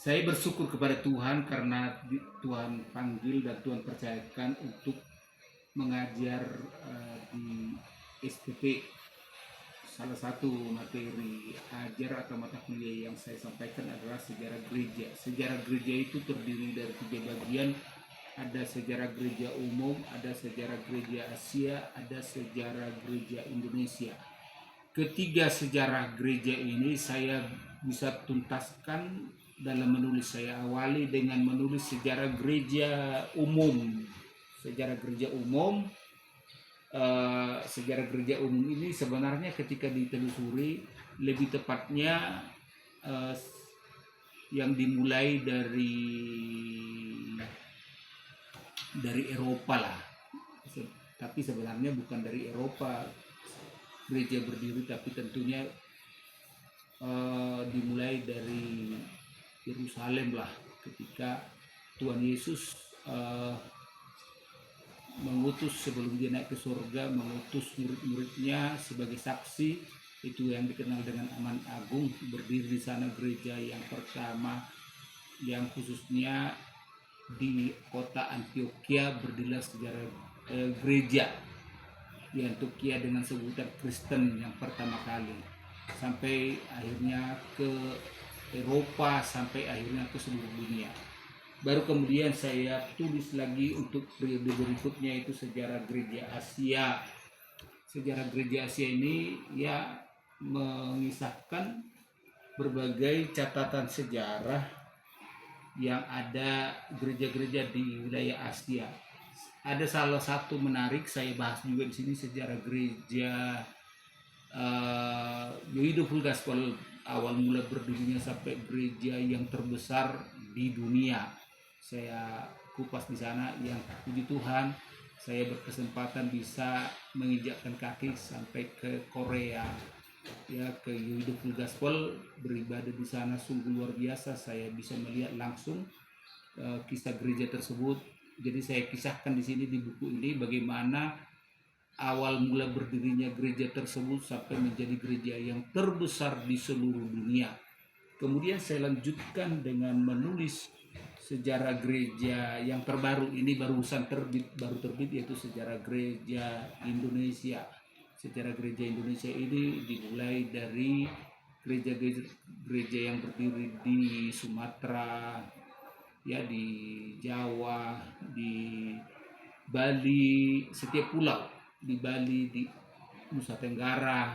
Saya bersyukur kepada Tuhan karena Tuhan panggil dan Tuhan percayakan untuk mengajar di SPP. Salah satu materi ajar atau mata kuliah yang saya sampaikan adalah sejarah gereja. Sejarah gereja itu terdiri dari 3 bagian. Ada sejarah gereja umum, ada sejarah gereja Asia, ada sejarah gereja Indonesia. Ketiga sejarah gereja ini saya bisa tuntaskan dalam menulis. Saya awali dengan menulis sejarah gereja umum. Sejarah gereja umum, sejarah gereja umum ini sebenarnya ketika ditelusuri lebih tepatnya yang dimulai dari Eropa lah, tapi sebenarnya bukan dari Eropa gereja berdiri, tapi tentunya dimulai dari Yerusalem lah, ketika Tuhan Yesus mengutus sebelum dia naik ke surga, mengutus murid-muridnya sebagai saksi. Itu yang dikenal dengan Aman Agung. Berdiri di sana gereja yang pertama, yang khususnya di kota Antioquia berdirilah sejarah gereja di Antioquia dengan sebutan Kristen yang pertama kali, sampai akhirnya ke Eropa, sampai akhirnya ke seluruh dunia. Baru kemudian saya tulis lagi untuk periode berikutnya, itu sejarah gereja Asia. Sejarah gereja Asia ini ya mengisahkan berbagai catatan sejarah yang ada gereja-gereja di wilayah Asia. Ada salah satu menarik saya bahas juga di sini, sejarah gereja Beautiful Gospel, awal mula berdirinya sampai gereja yang terbesar di dunia. Saya kupas di sana, yang puji Tuhan saya berkesempatan bisa menginjakkan kaki sampai ke Korea, ya, ke Beautiful Gospel, beribadah di sana. Sungguh luar biasa, saya bisa melihat langsung kisah gereja tersebut. Jadi saya kisahkan di sini di buku ini bagaimana awal mula berdirinya gereja tersebut sampai menjadi gereja yang terbesar di seluruh dunia. Kemudian saya lanjutkan dengan menulis sejarah gereja yang terbaru, ini baru terbit, yaitu sejarah gereja Indonesia. Sejarah gereja Indonesia ini dimulai dari gereja yang berdiri di Sumatera, ya, di Jawa, di Bali, setiap pulau, di Bali, di Nusa Tenggara,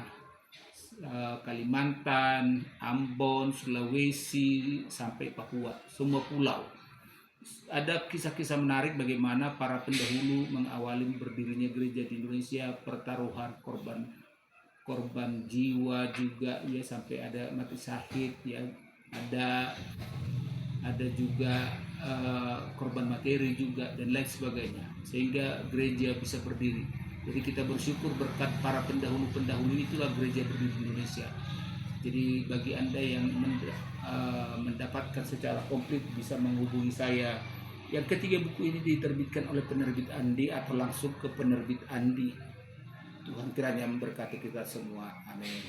Kalimantan, Ambon, Sulawesi, sampai Papua, semua pulau. Ada kisah-kisah menarik bagaimana para pendahulu mengawali berdirinya gereja di Indonesia, pertaruhan korban jiwa juga, ya, sampai ada mati syahid, ya, ada juga korban materi juga, dan lain sebagainya, sehingga gereja bisa berdiri. Jadi kita bersyukur berkat para pendahulu itulah gereja berdiri di Indonesia. Jadi bagi Anda yang mendapatkan secara komplit bisa menghubungi saya. Yang ketiga, buku ini diterbitkan oleh penerbit Andi atau langsung ke penerbit Andi. Tuhan kiranya memberkati kita semua. Amin.